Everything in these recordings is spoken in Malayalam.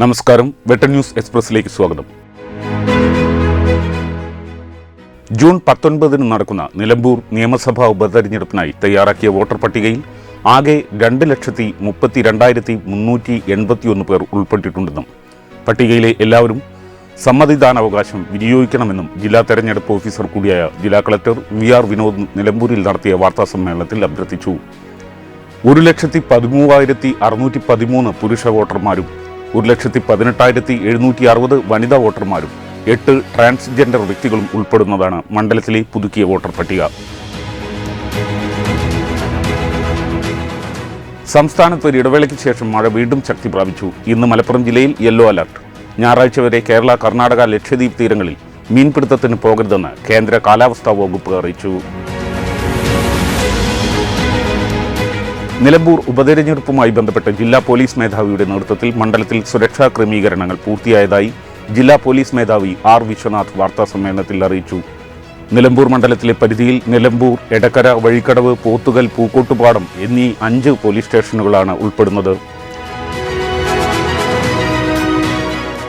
നമസ്കാരം. വെട്ടൻ ന്യൂസ് എക്സ്പ്രസിലേക്ക് സ്വാഗതം. ജൂൺ 19 നടക്കുന്ന നിലമ്പൂർ നിയമസഭാ ഉപതെരഞ്ഞെടുപ്പിനായി തയ്യാറാക്കിയ വോട്ടർ പട്ടികയിൽ ആകെ 2,32,381 പേർ ഉൾപ്പെട്ടിട്ടുണ്ടെന്നും പട്ടികയിലെ എല്ലാവരും സമ്മതിദാനാവകാശം വിനിയോഗിക്കണമെന്നും ജില്ലാ തെരഞ്ഞെടുപ്പ് ഓഫീസർ കൂടിയായ ജില്ലാ കളക്ടർ VR വിനോദ് നിലമ്പൂരിൽ നടത്തിയ വാർത്താസമ്മേളനത്തിൽ അഭ്യർത്ഥിച്ചു. 1,13,613 പുരുഷ വോട്ടർമാരും 1,18,760 വനിതാ വോട്ടർമാരും 8 ട്രാൻസ്ജെൻഡർ വ്യക്തികളും ഉൾപ്പെടുന്നതാണ് മണ്ഡലത്തിലെ പുതുക്കിയ വോട്ടർ പട്ടിക. സംസ്ഥാനത്ത് ഒരു ഇടവേളയ്ക്ക് ശേഷം മഴ വീണ്ടും ശക്തി പ്രാപിച്ചു. ഇന്ന് മലപ്പുറം ജില്ലയിൽ യെല്ലോ അലർട്ട്. ഞായറാഴ്ച വരെ കേരള, കർണാടക, ലക്ഷദ്വീപ് തീരങ്ങളിൽ മീൻപിടുത്തത്തിന് പോകരുതെന്ന് കേന്ദ്ര കാലാവസ്ഥാ വകുപ്പ് അറിയിച്ചു. നിലമ്പൂർ ഉപതെരഞ്ഞെടുപ്പുമായി ബന്ധപ്പെട്ട് ജില്ലാ പോലീസ് മേധാവിയുടെ നേതൃത്വത്തിൽ മണ്ഡലത്തിൽ സുരക്ഷാ ക്രമീകരണങ്ങൾ പൂർത്തിയായതായി ജില്ലാ പോലീസ് മേധാവി R. വിശ്വനാഥ് വാർത്താസമ്മേളനത്തിൽ അറിയിച്ചു. നിലമ്പൂർ മണ്ഡലത്തിലെ പരിധിയിൽ നിലമ്പൂർ, എടക്കര, വഴിക്കടവ്, പോത്തുകൽ, പൂക്കോട്ടുപാടം എന്നീ 5 പോലീസ് സ്റ്റേഷനുകളാണ് ഉൾപ്പെടുന്നത്.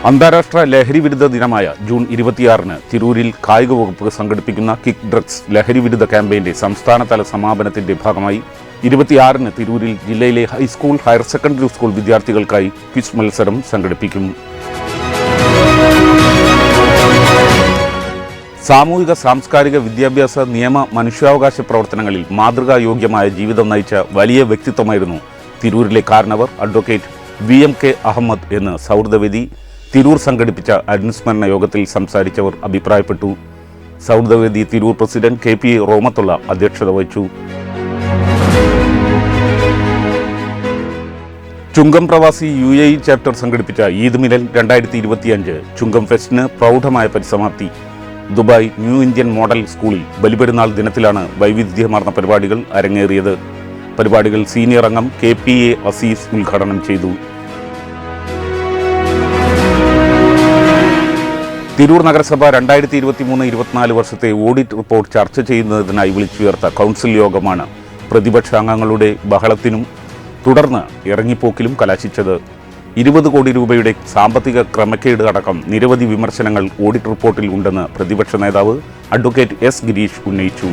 അന്താരാഷ്ട്ര ലഹരി വിരുദ്ധ ദിനമായ ജൂൺ 26 തിരൂരിൽ കായിക വകുപ്പ് സംഘടിപ്പിക്കുന്ന കിക്ക് ഡ്രഗ്സ് ലഹരി വിരുദ്ധ ക്യാമ്പയിന്റെ സംസ്ഥാനതല സമാപനത്തിന്റെ ഭാഗമായി 26 തിരൂരിൽ ജില്ലയിലെ ഹൈസ്കൂൾ, ഹയർ സെക്കൻഡറി സ്കൂൾ വിദ്യാർത്ഥികൾക്കായി ക്വിസ് മത്സരം സംഘടിപ്പിക്കും. സാമൂഹിക, സാംസ്കാരിക, വിദ്യാഭ്യാസ, നിയമ, മനുഷ്യാവകാശ പ്രവർത്തനങ്ങളിൽ മാതൃകായോഗ്യമായ ജീവിതം നയിച്ച വലിയ വ്യക്തിത്വമായിരുന്നു തിരൂരിലെ കാരണവർ അഡ്വക്കേറ്റ് VMK അഹമ്മദ് എന്ന് സൗഹൃദവേദി തിരൂർ സംഘടിപ്പിച്ച അനുസ്മരണ യോഗത്തിൽ സംസാരിച്ചവർ അഭിപ്രായപ്പെട്ടു. സൗഹൃദവേദി തിരൂർ പ്രസിഡന്റ് KP റോമത്തുള്ള അധ്യക്ഷത വഹിച്ചു. ചുങ്കം പ്രവാസി UAE ചാപ്റ്റർ സംഘടിപ്പിച്ച ഈദ് മിലൻ 2025 ചുങ്കം ഫെസ്റ്റിന് പ്രൗഢമായ പരിസമാപ്തി. ദുബായ് ന്യൂ ഇന്ത്യൻ മോഡൽ സ്കൂളിൽ ബലിപെരുന്നാൾ ദിനത്തിലാണ് വൈവിധ്യമാർന്ന പരിപാടികൾ അരങ്ങേറിയത്. പരിപാടികൾ സീനിയർ അംഗം KPA അസീസ് ഉദ്ഘാടനം ചെയ്തു. തിരൂർ നഗരസഭ 2023-24 വർഷത്തെ ഓഡിറ്റ് റിപ്പോർട്ട് ചർച്ച ചെയ്യുന്നതിനായി വിളിച്ചുയർത്ത കൗൺസിൽ യോഗമാണ് പ്രതിപക്ഷാംഗങ്ങളുടെ ബഹളത്തിനും തുടർന്ന് ഇറങ്ങിപ്പോക്കിലും കലാശിച്ചത്. 20 കോടി രൂപയുടെ സാമ്പത്തിക ക്രമക്കേട് അടക്കം നിരവധി വിമർശനങ്ങൾ ഓഡിറ്റ് റിപ്പോർട്ടിൽ ഉണ്ടെന്ന് പ്രതിപക്ഷ നേതാവ് അഡ്വക്കേറ്റ് S. ഗിരീഷ് ഉന്നയിച്ചു.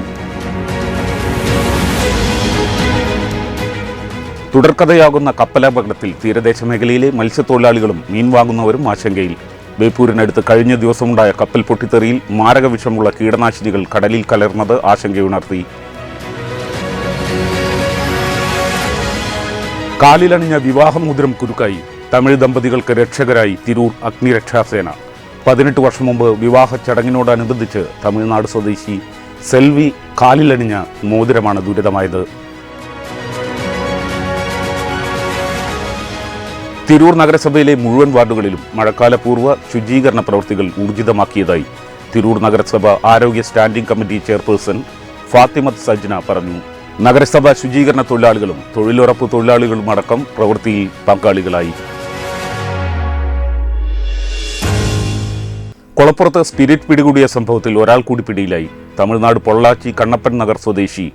തുടർക്കഥയാകുന്ന കപ്പലപകടത്തിൽ തീരദേശ മേഖലയിലെ മത്സ്യത്തൊഴിലാളികളും മീൻ വാങ്ങുന്നവരും ആശങ്കയിൽ. ബേപ്പൂരിനടുത്ത് കഴിഞ്ഞ ദിവസമുണ്ടായ കപ്പൽ പൊട്ടിത്തെറിയിൽ മാരക വിഷമുള്ള കീടനാശിനികൾ കടലിൽ കലർന്നത് ആശങ്കയുണർത്തി. കാലിലണിഞ്ഞ വിവാഹമോതിരം കുരുക്കായി തമിഴ് ദമ്പതികൾക്ക് രക്ഷകരായി തിരൂർ അഗ്നിരക്ഷാസേന. 18 വർഷം മുമ്പ് വിവാഹ ചടങ്ങിനോടനുബന്ധിച്ച് തമിഴ്നാട് സ്വദേശി സെൽവി കാലിലണിഞ്ഞ മോതിരമാണ് ദുരിതമായത്. തിരൂർ നഗരസഭയിലെ മുഴുവൻ വാർഡുകളിലും മഴക്കാലപൂർവ്വ ശുചീകരണ പ്രവൃത്തികൾ ഊർജിതമാക്കിയതായി തിരൂർ നഗരസഭ ആരോഗ്യ standing committee chairperson Fathimath Sajna പറഞ്ഞു. നഗരസഭ ശുചീകരണ തൊഴിലാളികളും തൊഴിലുറപ്പ് തൊഴിലാളികളുമടക്കം പ്രവൃത്തിയിൽ പങ്കാളികളായി. കൊളപ്പുറത്ത് സ്പിരിറ്റ് പിടികൂടിയ സംഭവത്തിൽ ഒരാൾ കൂടി പിടിയിലായി. തമിഴ്നാട് പൊള്ളാച്ചി കണ്ണപ്പൻ നഗർ സ്വദേശി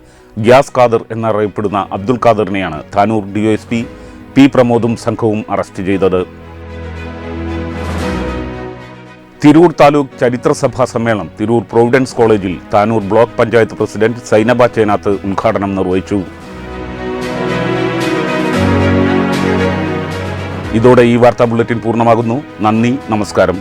ഗ്യാസ് ഖാദർ എന്നറിയപ്പെടുന്ന അബ്ദുൽ ഖാദറിനെയാണ് താനൂർ DOSP P. പ്രമോദും സംഘവും അറസ്റ്റ് ചെയ്തത്. തിരൂർ താലൂക്ക് ചരിത്രസഭാ സമ്മേളനം തിരൂർ പ്രൊവിഡൻസ് കോളേജിൽ താനൂർ ബ്ലോക്ക് പഞ്ചായത്ത് പ്രസിഡന്റ് സൈനബ ചേനാത്ത് ഉദ്ഘാടനം നിർവഹിച്ചു. ഇതോടെ ഈ വാർത്താ ബുള്ളറ്റിൻ പൂർണ്ണമാകുന്നു. നന്ദി, നമസ്കാരം.